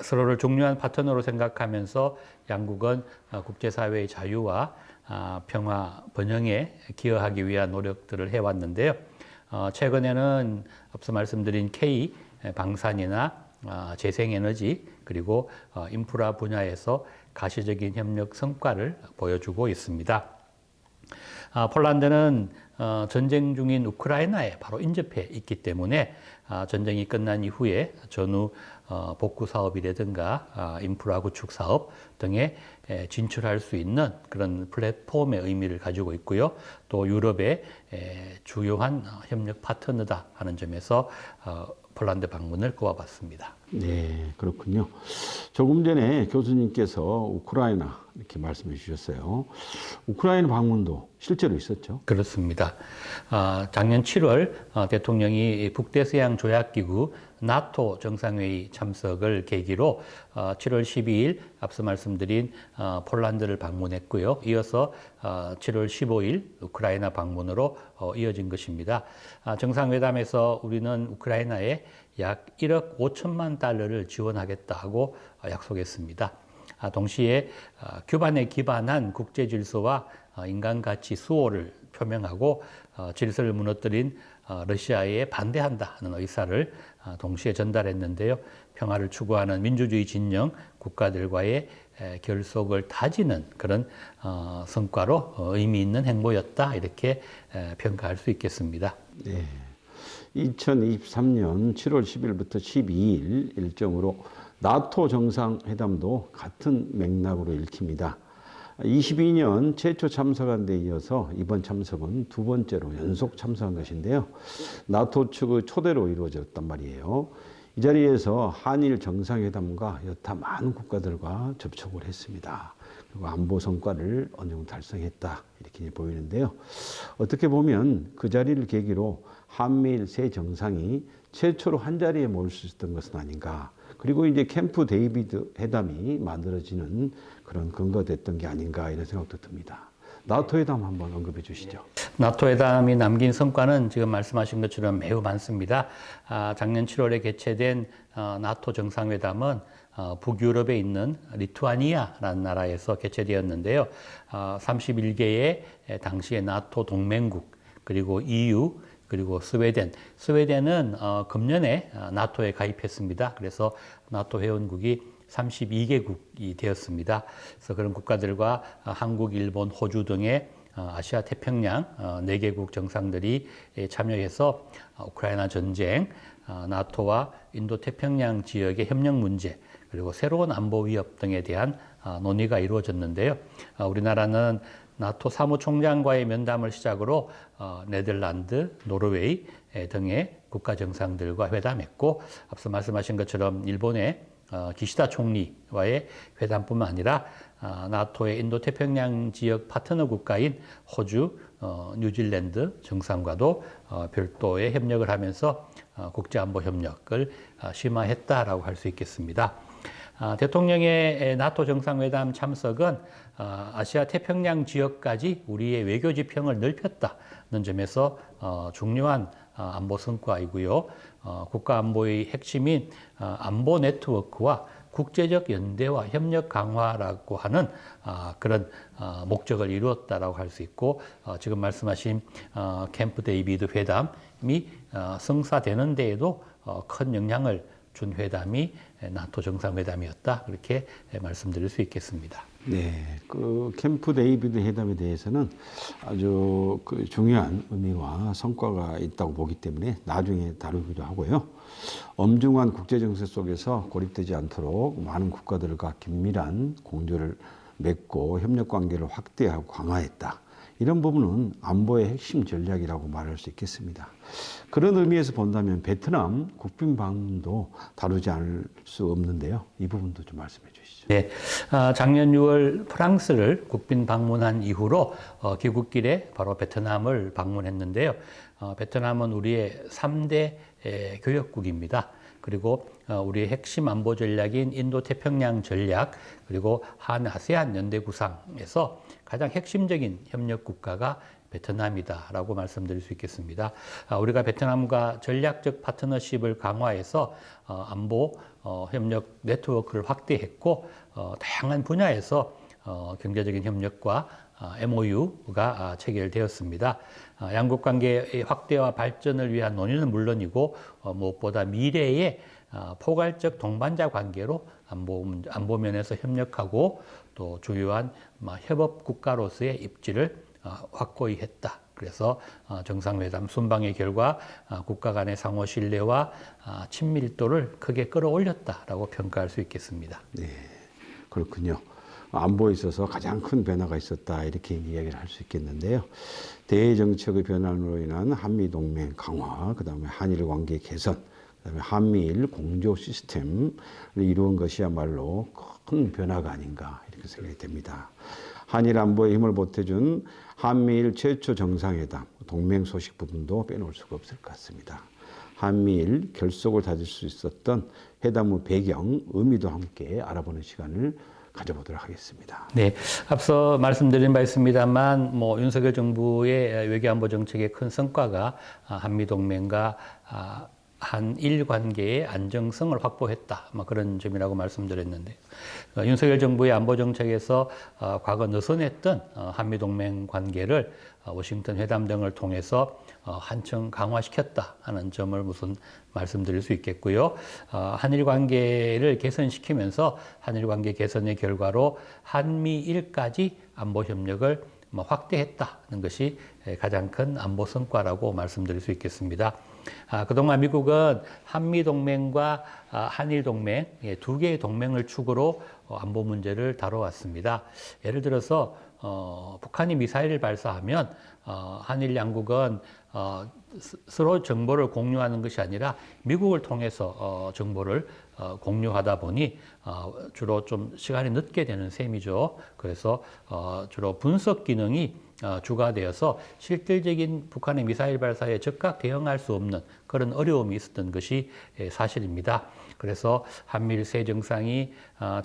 서로를 중요한 파트너로 생각하면서 양국은 국제사회의 자유와 평화, 번영에 기여하기 위한 노력들을 해왔는데요. 최근에는 앞서 말씀드린 K 방산이나 재생에너지 그리고 인프라 분야에서 가시적인 협력 성과를 보여주고 있습니다. 폴란드는 전쟁 중인 우크라이나에 바로 인접해 있기 때문에 전쟁이 끝난 이후에 전후 복구 사업이라든가 인프라 구축 사업 등에 진출할 수 있는 그런 플랫폼의 의미를 가지고 있고요. 또 유럽의 주요한 협력 파트너다 하는 점에서 폴란드 방문을 꼽아봤습니다. 네, 그렇군요. 조금 전에 교수님께서 우크라이나 이렇게 말씀해 주셨어요. 우크라이나 방문도 실제로 있었죠? 그렇습니다. 작년 7월 대통령이 북대서양 조약기구 나토 정상회의 참석을 계기로 7월 12일 앞서 말씀드린 폴란드를 방문했고요. 이어서 7월 15일 우크라이나 방문으로 이어진 것입니다. 정상회담에서 우리는 우크라이나에 약 1억 5천만 달러를 지원하겠다고 약속했습니다. 동시에 규반에 기반한 국제 질서와 인간 가치 수호를 표명하고 질서를 무너뜨린 러시아에 반대한다는 의사를 동시에 전달했는데요. 평화를 추구하는 민주주의 진영 국가들과의 결속을 다지는 그런 성과로 의미 있는 행보였다, 이렇게 평가할 수 있겠습니다. 네. 2023년 7월 10일부터 12일 일정으로 나토 정상회담도 같은 맥락으로 읽힙니다. 22년 최초 참석한 데 이어서 이번 참석은 두 번째로 연속 참석한 것인데요. 나토 측의 초대로 이루어졌단 말이에요. 이 자리에서 한일 정상회담과 여타 많은 국가들과 접촉을 했습니다. 그리고 안보 성과를 어느 정도 달성했다, 이렇게 보이는데요. 어떻게 보면 그 자리를 계기로 한미일 세 정상이 최초로 한 자리에 모일 수 있었던 것은 아닌가. 그리고 이제 캠프 데이비드 회담이 만들어지는 그런 근거가 됐던 게 아닌가, 이런 생각도 듭니다. 나토 회담 한번 언급해 주시죠. 나토 회담이 남긴 성과는 지금 말씀하신 것처럼 매우 많습니다. 작년 7월에 개최된 나토 정상회담은 북유럽에 있는 리투아니아라는 나라에서 개최되었는데요. 31개의 당시의 나토 동맹국, 그리고 EU, 그리고 스웨덴은 금년에 나토에 가입했습니다. 그래서 나토 회원국이 32개국이 되었습니다. 그래서 그런 국가들과 한국, 일본, 호주 등의 아시아 태평양 4개국 정상들이 참여해서 우크라이나 전쟁, 나토와 인도 태평양 지역의 협력 문제, 그리고 새로운 안보 위협 등에 대한 논의가 이루어졌는데요. 우리나라는 나토 사무총장과의 면담을 시작으로 네덜란드, 노르웨이 등의 국가 정상들과 회담했고, 앞서 말씀하신 것처럼 일본의 기시다 총리와의 회담뿐만 아니라 나토의 인도태평양 지역 파트너 국가인 호주, 뉴질랜드 정상과도 별도의 협력을 하면서 국제안보 협력을 심화했다라고 할 수 있겠습니다. 대통령의 나토 정상회담 참석은 아시아 태평양 지역까지 우리의 외교 지평을 넓혔다는 점에서 중요한 안보 성과이고요. 국가 안보의 핵심인 안보 네트워크와 국제적 연대와 협력 강화라고 하는 그런 목적을 이루었다라고 할 수 있고, 지금 말씀하신 캠프 데이비드 회담이 성사되는 데에도 큰 영향을 준 회담이 나토 정상회담이었다, 그렇게 말씀드릴 수 있겠습니다. 네, 그 캠프 데이비드 회담에 대해서는 아주 그 중요한 의미와 성과가 있다고 보기 때문에 나중에 다루기도 하고요. 엄중한 국제 정세 속에서 고립되지 않도록 많은 국가들과 긴밀한 공조를 맺고 협력 관계를 확대하고 강화했다. 이런 부분은 안보의 핵심 전략이라고 말할 수 있겠습니다. 그런 의미에서 본다면 베트남 국빈 방문도 다루지 않을 수 없는데요. 이 부분도 좀 말씀해 주시죠. 네, 작년 6월 프랑스를 국빈 방문한 이후로 귀국길에 바로 베트남을 방문했는데요. 베트남은 우리의 3대 교역국입니다. 그리고 우리의 핵심 안보 전략인 인도 태평양 전략, 그리고 한 아세안 연대 구상에서 가장 핵심적인 협력 국가가 베트남이다라고 말씀드릴 수 있겠습니다. 우리가 베트남과 전략적 파트너십을 강화해서 안보 협력 네트워크를 확대했고, 다양한 분야에서 경제적인 협력과 MOU가 체결되었습니다. 양국 관계의 확대와 발전을 위한 논의는 물론이고, 무엇보다 미래의 포괄적 동반자 관계로 안보 면에서 협력하고, 또 주요한 협업 국가로서의 입지를 확고히 했다. 그래서 정상회담 순방의 결과 국가 간의 상호 신뢰와 친밀도를 크게 끌어올렸다라고 평가할 수 있겠습니다. 네, 그렇군요. 안보에 있어서 가장 큰 변화가 있었다, 이렇게 이야기를 할 수 있겠는데요. 대외 정책의 변화로 인한 한미 동맹 강화, 그다음에 한일 관계 개선, 그다음에 한미일 공조 시스템을 이루은 것이야말로 큰 변화가 아닌가, 이렇게 생각이 됩니다. 한일 안보에 힘을 보태준 한미일 최초 정상회담, 동맹 소식 부분도 빼놓을 수가 없을 것 같습니다. 한미일 결속을 다질 수 있었던 회담 후 배경, 의미도 함께 알아보는 시간을 가져보도록 하겠습니다. 네, 앞서 말씀드린 바 있습니다만, 윤석열 정부의 외교안보 정책의 큰 성과가 한미동맹과 한일 관계의 안정성을 확보했다, 그런 점이라고 말씀드렸는데, 윤석열 정부의 안보 정책에서 과거 느슨했던 한미동맹 관계를 워싱턴 회담 등을 통해서 한층 강화시켰다 하는 점을 우선 말씀드릴 수 있겠고요. 한일 관계를 개선시키면서 한일 관계 개선의 결과로 한미일까지 안보 협력을 확대했다는 것이 가장 큰 안보 성과라고 말씀드릴 수 있겠습니다. 그동안 미국은 한미동맹과 한일동맹, 두 개의 동맹을 축으로 안보 문제를 다뤄왔습니다. 예를 들어서 북한이 미사일을 발사하면 한일 양국은 서로 정보를 공유하는 것이 아니라 미국을 통해서 정보를 공유하다 보니 주로 좀 시간이 늦게 되는 셈이죠. 그래서 주로 분석 기능이 주가 되어서 실질적인 북한의 미사일 발사에 즉각 대응할 수 없는 그런 어려움이 있었던 것이 사실입니다. 그래서 한미일 세 정상이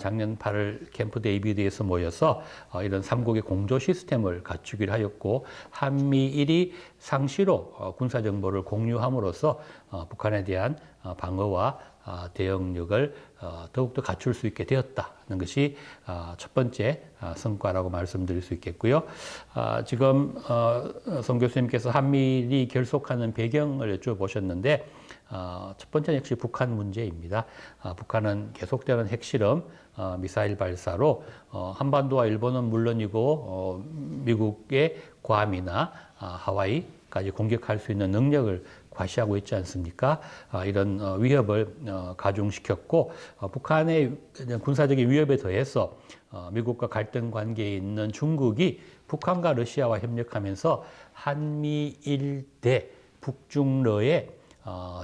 작년 8월 캠프 데이비드에서 모여서 이런 삼국의 공조 시스템을 갖추기로 하였고, 한미일이 상시로 군사 정보를 공유함으로써 북한에 대한 방어와 대응력을 더욱더 갖출 수 있게 되었다는 것이 첫 번째 성과라고 말씀드릴 수 있겠고요. 지금 송 교수님께서 한미일이 결속하는 배경을 여쭤보셨는데, 첫 번째는 역시 북한 문제입니다. 북한은 계속되는 핵실험, 미사일 발사로 한반도와 일본은 물론이고 미국의 괌이나 하와이까지 공격할 수 있는 능력을 과시하고 있지 않습니까? 이런 위협을 가중시켰고, 북한의 군사적인 위협에 더해서 미국과 갈등 관계에 있는 중국이 북한과 러시아와 협력하면서 한미일대 북중러의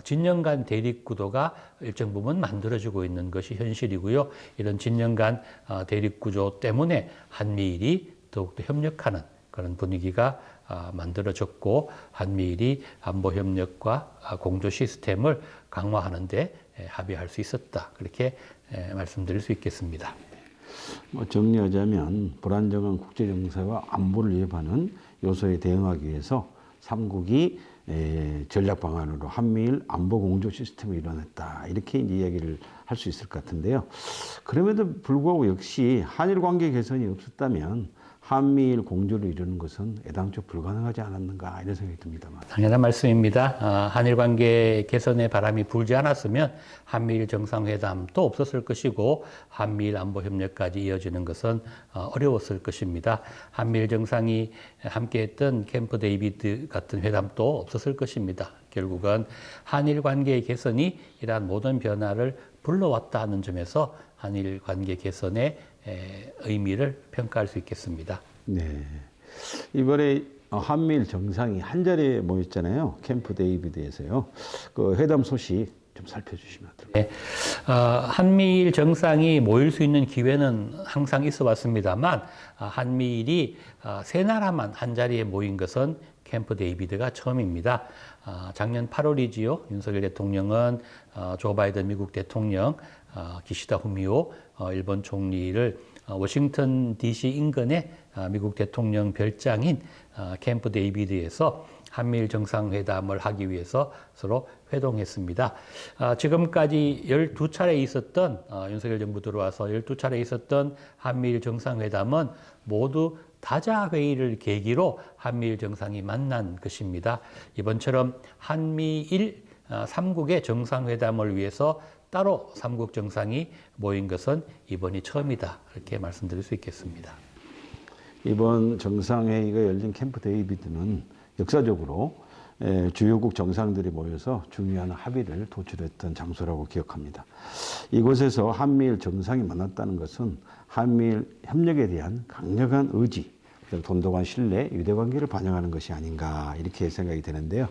진영 간 대립 구도가 일정 부분 만들어지고 있는 것이 현실이고요. 이런 진영 간 대립 구조 때문에 한미일이 더욱더 협력하는 그런 분위기가 만들어졌고 한미일이 안보 협력과 공조 시스템을 강화하는 데 합의할 수 있었다. 그렇게 말씀드릴 수 있겠습니다. 정리하자면 불안정한 국제 정세와 안보를 위협하는 요소에 대응하기 위해서 삼국이 전략 방안으로 한미일 안보 공조 시스템을 이뤄냈다. 이렇게 이야기를 할 수 있을 것 같은데요. 그럼에도 불구하고 역시 한일 관계 개선이 없었다면 한미일 공조를 이루는 것은 애당초 불가능하지 않았는가 이런 생각이 듭니다만. 당연한 말씀입니다. 한일 관계 개선의 바람이 불지 않았으면 한미일 정상회담도 없었을 것이고 한미일 안보 협력까지 이어지는 것은 어려웠을 것입니다. 한미일 정상이 함께했던 캠프 데이비드 같은 회담도 없었을 것입니다. 결국은 한일 관계 개선이 이러한 모든 변화를 불러왔다는 점에서 한일 관계 개선의 의미를 평가할 수 있겠습니다. 네. 이번에 한미일 정상이 한 자리에 모였잖아요. 캠프 데이비드에서요. 그 회담 소식 좀 살펴주시면 어떨까요? 네. 한미일 정상이 모일 수 있는 기회는 항상 있어 왔습니다만 한미일이 세 나라만 한 자리에 모인 것은 캠프 데이비드가 처음입니다. 작년 8월이지요. 윤석열 대통령은 조 바이든 미국 대통령, 기시다 후미오 일본 총리를 워싱턴 DC 인근의 미국 대통령 별장인 캠프 데이비드에서 한미일 정상회담을 하기 위해서 서로 회동했습니다. 지금까지 12차례 있었던 윤석열 정부 들어와서 12차례 있었던 한미일 정상회담은 모두 다자회의를 계기로 한미일 정상이 만난 것입니다. 이번처럼 한미일 3국의 정상회담을 위해서 따로 3국 정상이 모인 것은 이번이 처음이다. 이렇게 말씀드릴 수 있겠습니다. 이번 정상회의가 열린 캠프 데이비드는 역사적으로 주요국 정상들이 모여서 중요한 합의를 도출했던 장소라고 기억합니다. 이곳에서 한미일 정상이 만났다는 것은 한미일 협력에 대한 강력한 의지, 돈독한 신뢰, 유대관계를 반영하는 것이 아닌가 이렇게 생각이 되는데요.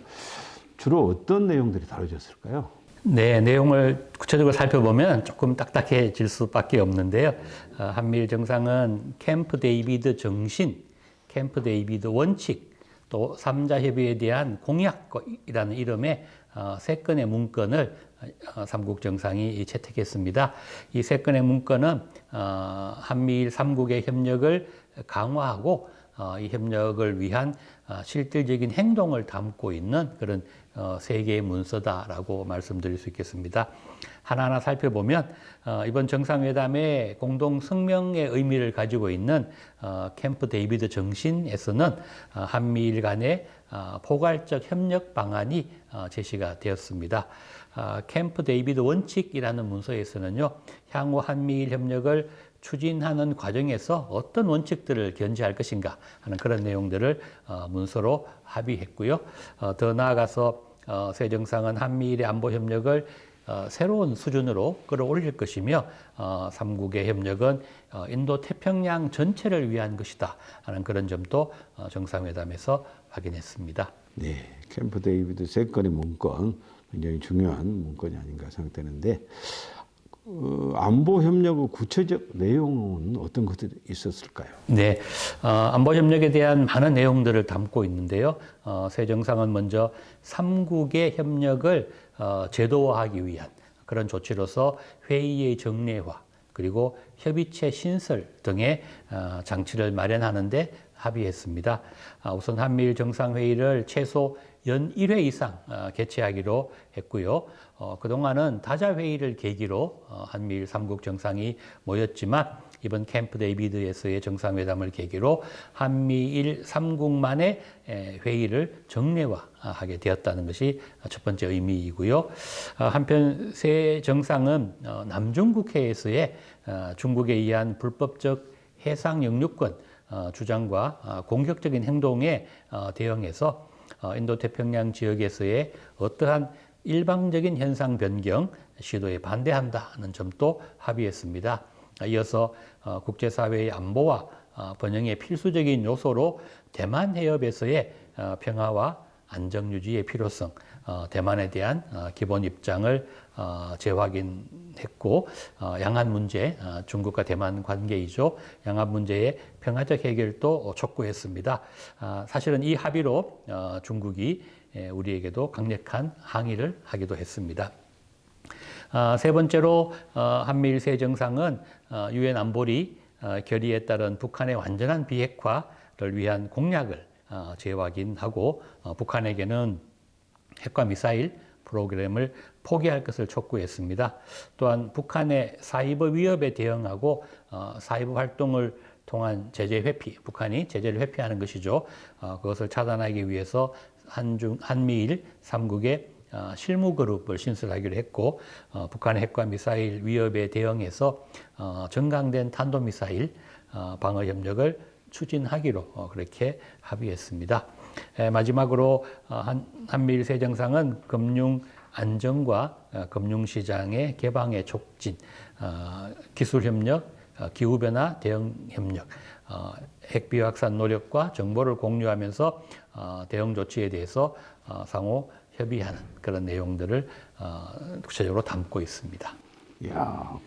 주로 어떤 내용들이 다뤄졌을까요? 네, 내용을 구체적으로 살펴보면 조금 딱딱해질 수밖에 없는데요. 한미일 정상은 캠프 데이비드 정신, 캠프 데이비드 원칙, 또 3자 협의에 대한 공약이라는 이름의 세 건의 문건을 삼국 정상이 채택했습니다. 이 세 건의 문건은 한미일 3국의 협력을 강화하고 이 협력을 위한 실질적인 행동을 담고 있는 그런 세 개의 문서다라고 말씀드릴 수 있겠습니다. 하나하나 살펴보면 이번 정상회담의 공동 성명의 의미를 가지고 있는 캠프 데이비드 정신에서는 한미일 간의 포괄적 협력 방안이 제시가 되었습니다. 캠프 데이비드 원칙이라는 문서에서는요, 향후 한미일 협력을 추진하는 과정에서 어떤 원칙들을 견지할 것인가 하는 그런 내용들을 문서로 합의했고요. 더 나아가서 새 정상은 한미일의 안보 협력을 새로운 수준으로 끌어올릴 것이며 삼국의 협력은 인도 태평양 전체를 위한 것이다 하는 그런 점도 정상회담에서 확인했습니다. 네, 캠프 데이비드 세 건의 문건 굉장히 중요한 문건이 아닌가 생각되는데 안보 협력의 구체적 내용은 어떤 것들이 있었을까요? 네, 안보 협력에 대한 많은 내용들을 담고 있는데요. 새 정상은 먼저 삼국의 협력을 제도화하기 위한 그런 조치로서 회의의 정례화 그리고 협의체 신설 등의 장치를 마련하는 데 합의했습니다. 우선 한미일 정상회의를 최소 연 1회 이상 개최하기로 했고요. 그동안은 다자회의를 계기로 한미일 3국 정상이 모였지만 이번 캠프 데이비드에서의 정상회담을 계기로 한미일 3국만의 회의를 정례화하게 되었다는 것이 첫 번째 의미이고요. 한편 새 정상은 남중국해에서의 중국에 의한 불법적 해상 영유권 주장과 공격적인 행동에 대응해서 인도태평양 지역에서의 어떠한 일방적인 현상 변경 시도에 반대한다는 점도 합의했습니다. 이어서 국제사회의 안보와 번영의 필수적인 요소로 대만 해협에서의 평화와 안정 유지의 필요성, 대만에 대한 기본 입장을 재확인했고, 양안 문제, 중국과 대만 관계이죠. 양안 문제의 평화적 해결도 촉구했습니다. 사실은 이 합의로 중국이 우리에게도 강력한 항의를 하기도 했습니다. 세 번째로 한미일 세 정상은 유엔 안보리 결의에 따른 북한의 완전한 비핵화를 위한 공약을 재확인하고 북한에게는 핵과 미사일 프로그램을 포기할 것을 촉구했습니다. 또한 북한의 사이버 위협에 대응하고 사이버 활동을 통한 제재 회피, 북한이 제재를 회피하는 것이죠. 그것을 차단하기 위해서 한미일 3국의 실무 그룹을 신설하기로 했고, 북한의 핵과 미사일 위협에 대응해서 정강된 탄도미사일 방어 협력을 추진하기로 그렇게 합의했습니다. 마지막으로 한미일 세 정상은 금융 안정과 금융시장의 개방의 촉진, 기술 협력, 기후변화 대응 협력, 핵 비확산 노력과 정보를 공유하면서 대응 조치에 대해서 상호 협의하는 그런 내용들을 구체적으로 담고 있습니다. 이야,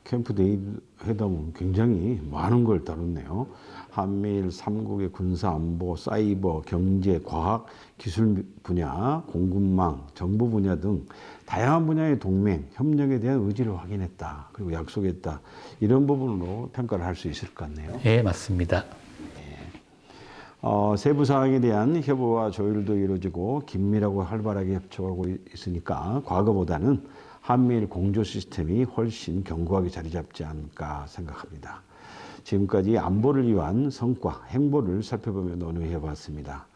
캠프 데이비드 회담은 굉장히 많은 걸 다뤘네요. 한미일 3국의 군사 안보, 사이버, 경제, 과학, 기술 분야, 공급망, 정보 분야 등 다양한 분야의 동맹, 협력에 대한 의지를 확인했다. 그리고 약속했다. 이런 부분으로 평가를 할 수 있을 것 같네요. 네, 맞습니다. 세부 사항에 대한 협의와 조율도 이루어지고 긴밀하고 활발하게 협조하고 있으니까 과거보다는 한미일 공조 시스템이 훨씬 견고하게 자리 잡지 않을까 생각합니다. 지금까지 안보를 위한 성과, 행보를 살펴보며 논의해 봤습니다.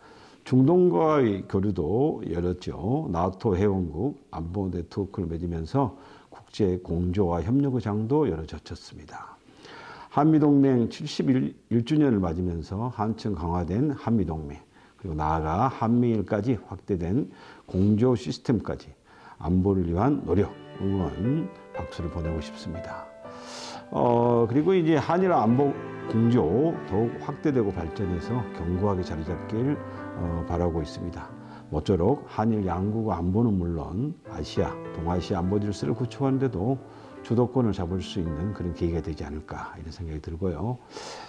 중동과의 교류도 열었죠. 나토 회원국 안보 네트워크를 맺으면서 국제 공조와 협력의 장도 열어젖혔습니다. 한미동맹 71주년을 맞으면서 한층 강화된 한미동맹, 그리고 나아가 한미일까지 확대된 공조 시스템까지 안보를 위한 노력, 응원, 박수를 보내고 싶습니다. 그리고 이제 한일 안보 공조 더욱 확대되고 발전해서 견고하게 자리 잡길 바라고 있습니다. 모쪼록 한일 양국 안보는 물론 아시아, 동아시아 안보 질서를 구축하는 데도 주도권을 잡을 수 있는 그런 계기가 되지 않을까 이런 생각이 들고요.